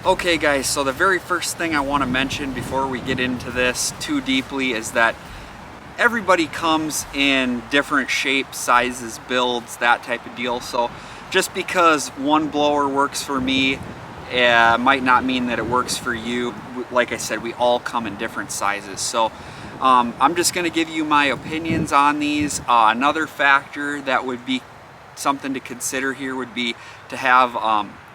Okay guys, so the very first thing I want to mention before we get into this too deeply is that everybody comes in different shapes, sizes, builds, that type of deal. So just because one blower works for me might not mean that it works for you. Like I said, we all come in different sizes. So I'm just going to give you my opinions on these. Another factor that would be something to consider here would be to have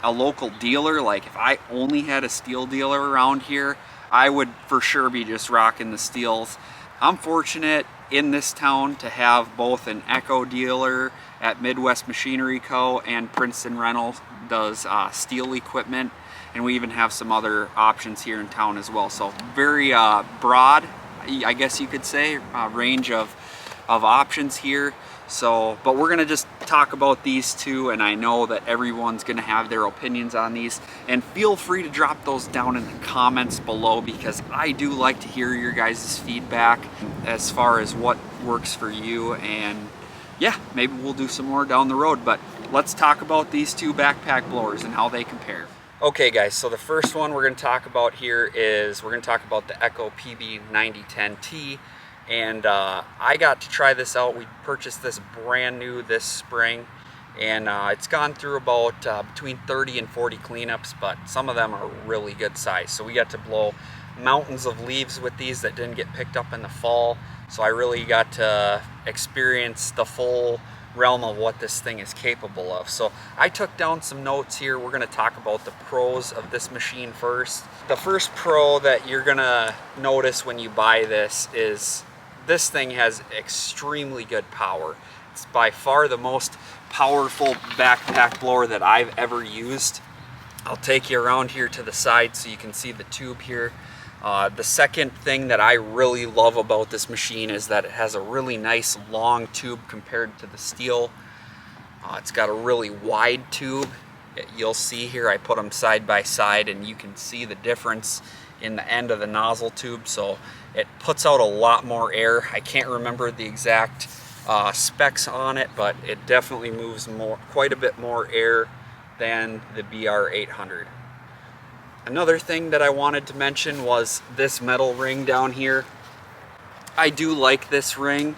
a local dealer. Like if I only had a Stihl dealer around here, I would for sure be just rocking the Stihls. I'm fortunate in this town to have both an Echo dealer at Midwest Machinery Co. and Princeton Reynolds does Stihl equipment, and we even have some other options here in town as well. So very broad, I guess you could say, range of options here. So, but we're gonna just talk about these two, and I know that everyone's gonna have their opinions on these, and feel free to drop those down in the comments below, because I do like to hear your guys' feedback as far as what works for you. And yeah, maybe we'll do some more down the road, but let's talk about these two backpack blowers and how they compare. Okay guys, so the first one we're gonna talk about here is we're gonna talk about the Echo PB9010T. And I got to try this out. We purchased this brand new this spring, and it's gone through about between 30 and 40 cleanups, but some of them are really good size. So we got to blow mountains of leaves with these that didn't get picked up in the fall. So I really got to experience the full realm of what this thing is capable of. So I took down some notes here. We're going to talk about the pros of this machine first. The first pro that you're going to notice when you buy this is this thing has extremely good power. It's by far the most powerful backpack blower that I've ever used. I'll take you around here to the side so you can see the tube here. The second thing that I really love about this machine is that it has a really nice long tube compared to the Stihl. It's got a really wide tube. You'll see here I put them side by side, and you can see the difference in the end of the nozzle tube. So it puts out a lot more air. I can't remember the exact specs on it, but it definitely moves quite a bit more air than the BR800. Another thing that I wanted to mention was this metal ring down here. I do like this ring.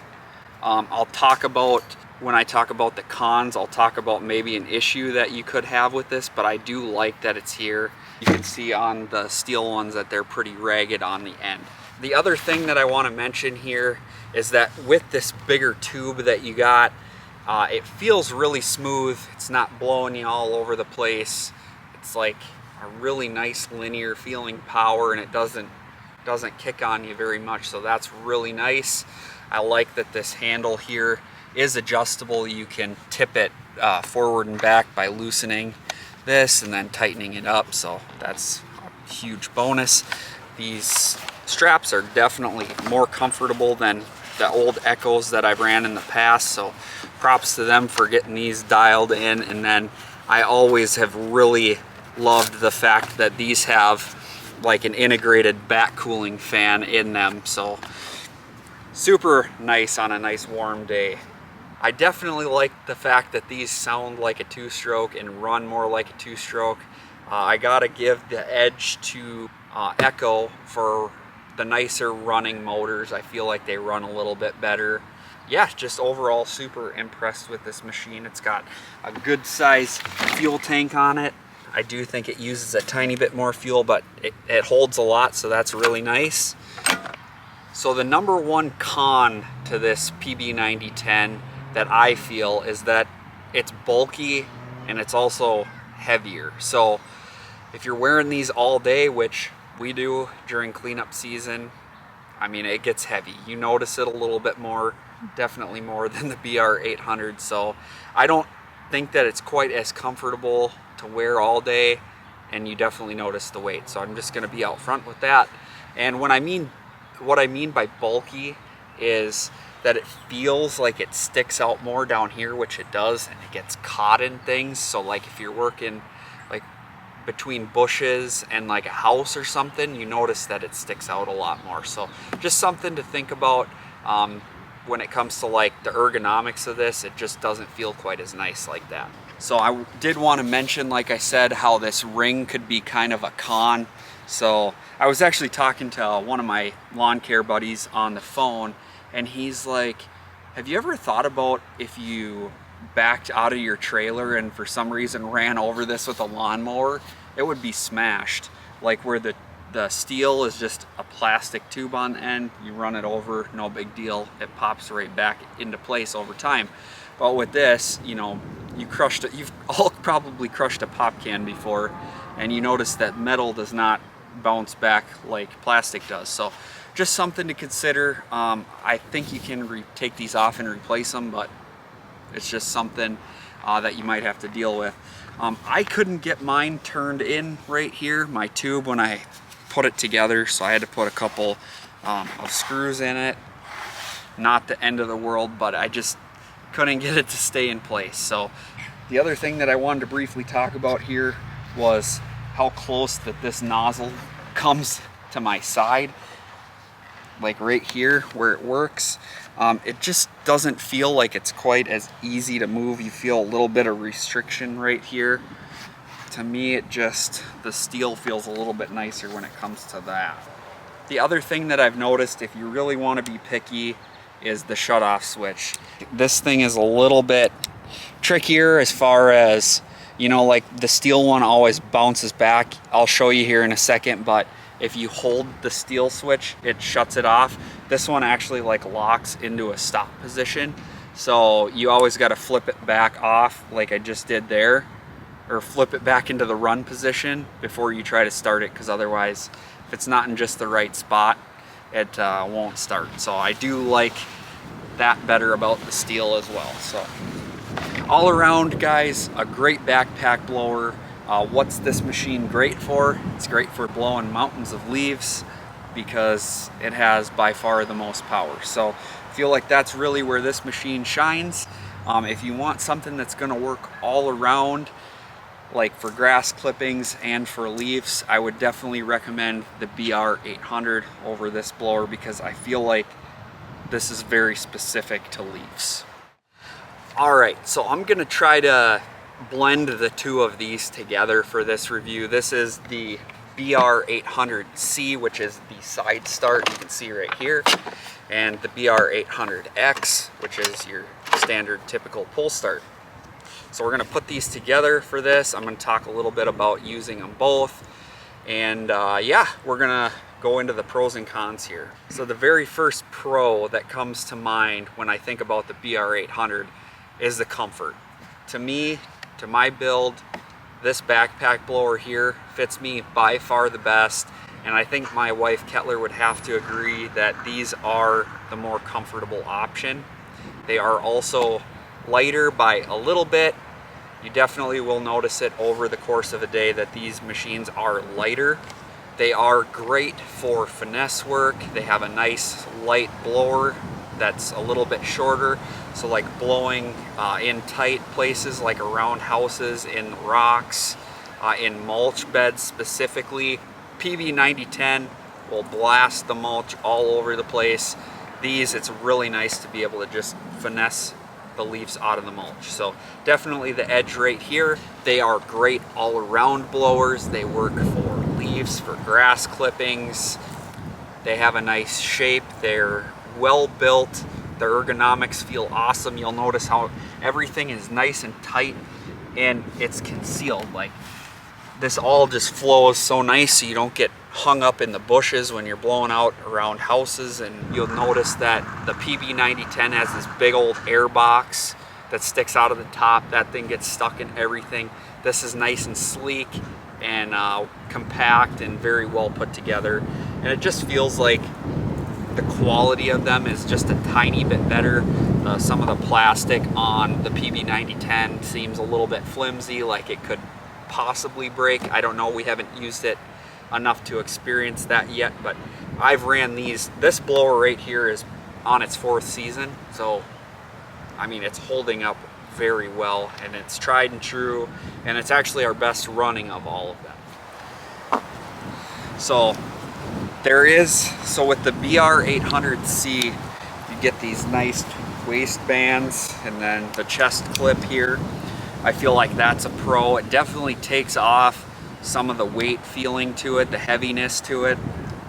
I'll talk about, when I talk about the cons, I'll talk about maybe an issue that you could have with this, but I do like that it's here. You can see on the Stihl ones that they're pretty ragged on the end. The other thing that I want to mention here is that with this bigger tube that you got, it feels really smooth. It's not blowing you all over the place. It's like a really nice linear feeling power, and it doesn't kick on you very much, so that's really nice. I like that this handle here is adjustable. You can tip it forward and back by loosening this and then tightening it up, so that's a huge bonus. These straps are definitely more comfortable than the old Echoes that I've ran in the past, so props to them for getting these dialed in. And then I always have really loved the fact that these have like an integrated back cooling fan in them, so super nice on a nice warm day. I definitely like the fact that these sound like a two-stroke and run more like a two-stroke. I gotta give the edge to Echo for the nicer running motors. I feel like they run a little bit better. Yeah, just overall super impressed with this machine. It's got a good size fuel tank on it. I do think it uses a tiny bit more fuel, but it holds a lot, so that's really nice. So the number one con to this PB9010 that I feel is that it's bulky and it's also heavier. So if you're wearing these all day, which we do during cleanup season, I mean, it gets heavy. You notice it a little bit more, definitely more than the BR800. So I don't think that it's quite as comfortable to wear all day, and you definitely notice the weight. So I'm just going to be out front with that. And what I mean by bulky is that it feels like it sticks out more down here, which it does, and it gets caught in things. So like if you're working like between bushes and like a house or something, you notice that it sticks out a lot more. So just something to think about when it comes to like the ergonomics of this. It just doesn't feel quite as nice like that. So I did want to mention, like I said, how this ring could be kind of a con. So I was actually talking to one of my lawn care buddies on the phone, and he's like, have you ever thought about if you backed out of your trailer and for some reason ran over this with a lawnmower, it would be smashed. Like where the steel is just a plastic tube on the end, you run it over, no big deal, it pops right back into place over time. But with this, you know, you've all probably crushed a pop can before, and you notice that metal does not bounce back like plastic does. So just something to consider. I think you can take these off and replace them, but it's just something that you might have to deal with. I couldn't get mine turned in right here, my tube, when I put it together, so I had to put a couple of screws in it. Not the end of the world, but I just couldn't get it to stay in place. So the other thing that I wanted to briefly talk about here was how close that this nozzle comes to my side, like right here where it works. It just doesn't feel like it's quite as easy to move. You feel a little bit of restriction right here. To me, the steel feels a little bit nicer when it comes to that. The other thing that I've noticed, if you really want to be picky, is the shutoff switch. This thing is a little bit trickier as far as, you know, like the steel one always bounces back. I'll show you here in a second, but if you hold the steel switch, it shuts it off. This one actually like locks into a stop position. So you always got to flip it back off like I just did there, or flip it back into the run position before you try to start it, because otherwise, if it's not in just the right spot, it won't start. So I do like that better about the steel as well. So all around, guys, a great backpack blower. What's this machine great for? It's great for blowing mountains of leaves because it has by far the most power. So I feel like that's really where this machine shines. If you want something that's going to work all around, like for grass clippings and for leaves, I would definitely recommend the BR800 over this blower, because I feel like this is very specific to leaves. All right, so I'm gonna try to blend the two of these together for this review. This is the BR800C, which is the side start, you can see right here, and the BR800X, which is your standard typical pull start. So we're going to put these together for this. I'm going to talk a little bit about using them both, and yeah, we're going to go into the pros and cons here. So the very first pro that comes to mind when I think about the BR800 is the comfort. To me, to my build, this backpack blower here fits me by far the best, and I think my wife Kettler would have to agree that these are the more comfortable option. They are also lighter by a little bit. You definitely will notice it over the course of a day that these machines are lighter. They are great for finesse work. They have a nice light blower that's a little bit shorter, so like blowing in tight places like around houses, in rocks, in mulch beds specifically. PB9010 will blast the mulch all over the place. These, it's really nice to be able to just finesse the leaves out of the mulch. So definitely the edge right here. They are great all around blowers. They work for leaves, for grass clippings. They have a nice shape. They're well built. Their ergonomics feel awesome. You'll notice how everything is nice and tight and it's concealed. Like this all just flows so nice so you don't get hung up in the bushes when you're blowing out around houses. And you'll notice that the PB9010 has this big old air box that sticks out of the top. That thing gets stuck in everything. This is nice and sleek and compact and very well put together, and it just feels like the quality of them is just a tiny bit better. Some of the plastic on the PB9010 seems a little bit flimsy, like it could possibly break. I don't know, we haven't used it enough to experience that yet, but I've ran these. This blower right here is on its 4th season, so I mean it's holding up very well, and it's tried and true, and it's actually our best running of all of them. So with the BR800C, you get these nice waistbands and then the chest clip here. I feel like that's a pro. It definitely takes off some of the weight feeling to it, the heaviness to it,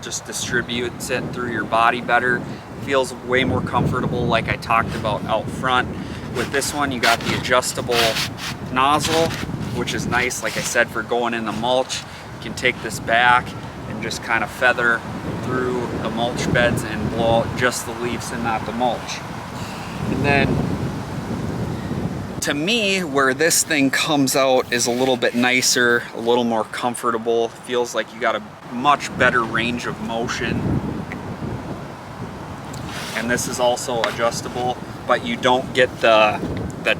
just distributes it through your body better. Feels way more comfortable, like I talked about out front. With this one, you got the adjustable nozzle, which is nice, like I said, for going in the mulch. You can take this back and just kind of feather through the mulch beds and blow out just the leaves and not the mulch. And then, to me, where this thing comes out is a little bit nicer, a little more comfortable. Feels like you got a much better range of motion. And this is also adjustable, but you don't get the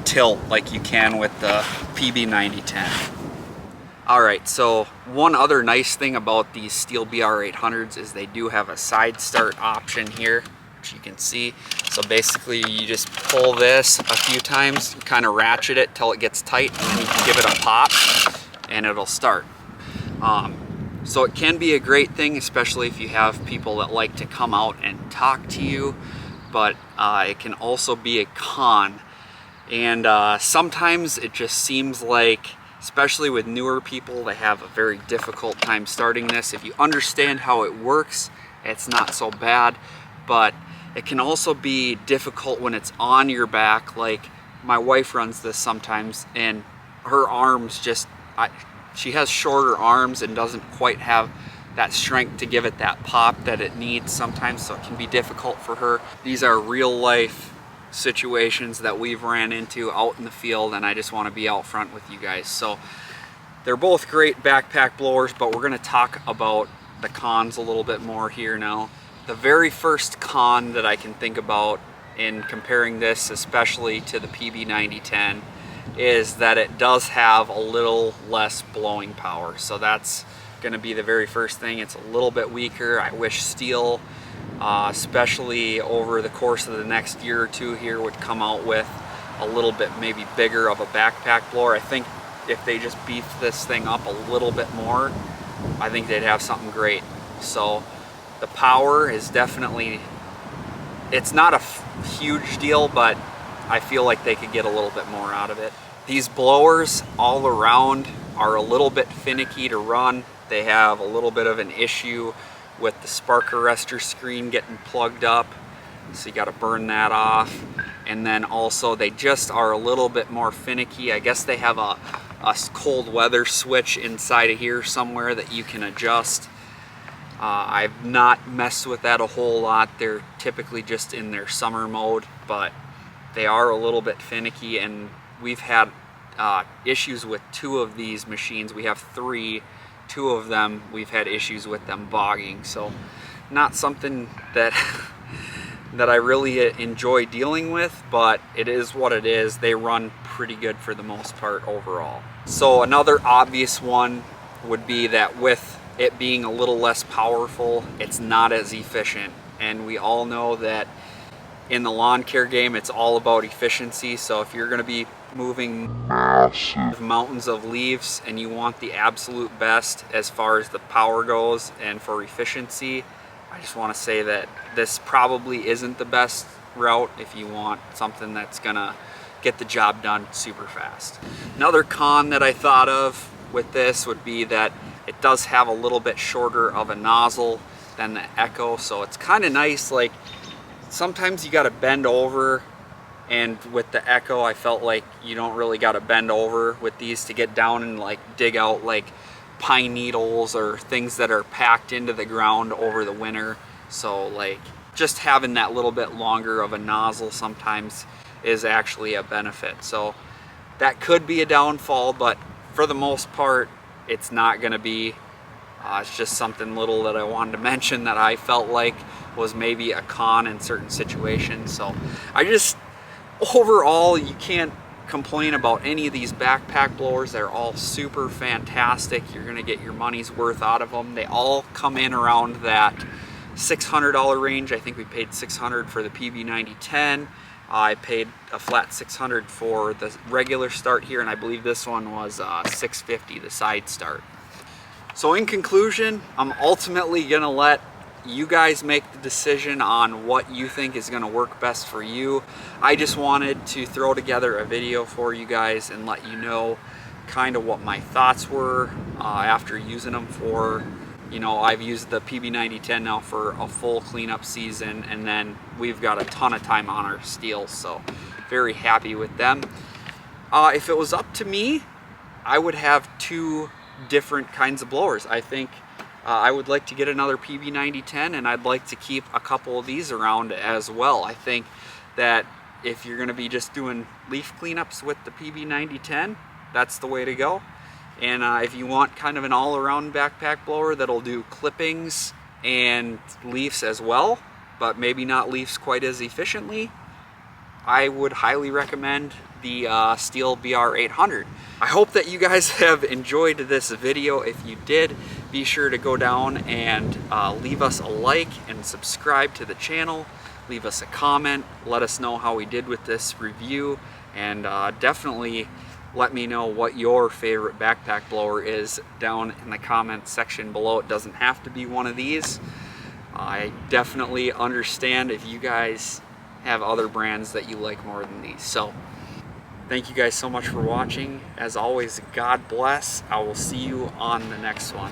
tilt like you can with the PB9010. Alright, so one other nice thing about these Stihl BR800s is they do have a side start option here, which you can see. So basically you just pull this a few times, kind of ratchet it till it gets tight, and then you can give it a pop and it'll start. So it can be a great thing, especially if you have people that like to come out and talk to you, but it can also be a con. And sometimes it just seems like, especially with newer people, they have a very difficult time starting this. If you understand how it works, it's not so bad, but it can also be difficult when it's on your back. Like my wife runs this sometimes, and her arms just, she has shorter arms and doesn't quite have that strength to give it that pop that it needs sometimes, so it can be difficult for her. These are real life situations that we've ran into out in the field, and I just want to be out front with you guys. So they're both great backpack blowers, but we're going to talk about the cons a little bit more here now. The very first con that I can think about in comparing this especially to the PB9010 is that it does have a little less blowing power. So that's going to be the very first thing. It's a little bit weaker. I wish Stihl, especially over the course of the next year or two here, would come out with a little bit maybe bigger of a backpack blower. I think if they just beefed this thing up a little bit more, I think they'd have something great. So the power is definitely, it's not a huge deal, but I feel like they could get a little bit more out of it. These blowers all around are a little bit finicky to run. They have a little bit of an issue with the spark arrestor screen getting plugged up, so you got to burn that off. And then also they just are a little bit more finicky. I guess they have a cold weather switch inside of here somewhere that you can adjust. I've not messed with that a whole lot. They're typically just in their summer mode, but they are a little bit finicky, and we've had issues with two of these machines. We have three. Two of them we've had issues with them bogging, so not something that that I really enjoy dealing with, but it is what it is. They run pretty good for the most part overall. So another obvious one would be that with it being a little less powerful, it's not as efficient, and we all know that in the lawn care game it's all about efficiency. So if you're going to be moving massive mountains of leaves and you want the absolute best as far as the power goes and for efficiency, I just want to say that this probably isn't the best route if you want something that's gonna get the job done super fast. Another con that I thought of with this would be that it does have a little bit shorter of a nozzle than the Echo, so it's kind of nice. Like sometimes you got to bend over, and with the Echo I felt like you don't really got to bend over with these to get down and like dig out like pine needles or things that are packed into the ground over the winter. So like just having that little bit longer of a nozzle sometimes is actually a benefit. So that could be a downfall, but for the most part it's not going to be. It's just something little that I wanted to mention that I felt like was maybe a con in certain situations. So I just, overall, you can't complain about any of these backpack blowers. They're all super fantastic. You're gonna get your money's worth out of them. They all come in around that $600 range. I think we paid $600 for the PB9010. I paid a flat $600 for the regular start here, and I believe this one was $650, the side start. So in conclusion, I'm ultimately gonna let you guys make the decision on what you think is going to work best for you. I just wanted to throw together a video for you guys and let you know kind of what my thoughts were after using them for, you know, I've used the PB9010 now for a full cleanup season, and then we've got a ton of time on our Stihls, so very happy with them. If it was up to me, I would have two different kinds of blowers. I think I would like to get another PB9010, and I'd like to keep a couple of these around as well. I think that if you're going to be just doing leaf cleanups with the PB9010, that's the way to go. And if you want kind of an all-around backpack blower that'll do clippings and leaves as well, but maybe not leaves quite as efficiently, I would highly recommend the Stihl BR800. I hope that you guys have enjoyed this video. If you did, be sure to go down and leave us a like and subscribe to the channel. Leave us a comment. Let us know how we did with this review, and definitely let me know what your favorite backpack blower is down in the comment section below. It doesn't have to be one of these. I definitely understand if you guys have other brands that you like more than these. So thank you guys so much for watching. As always, God bless. I will see you on the next one.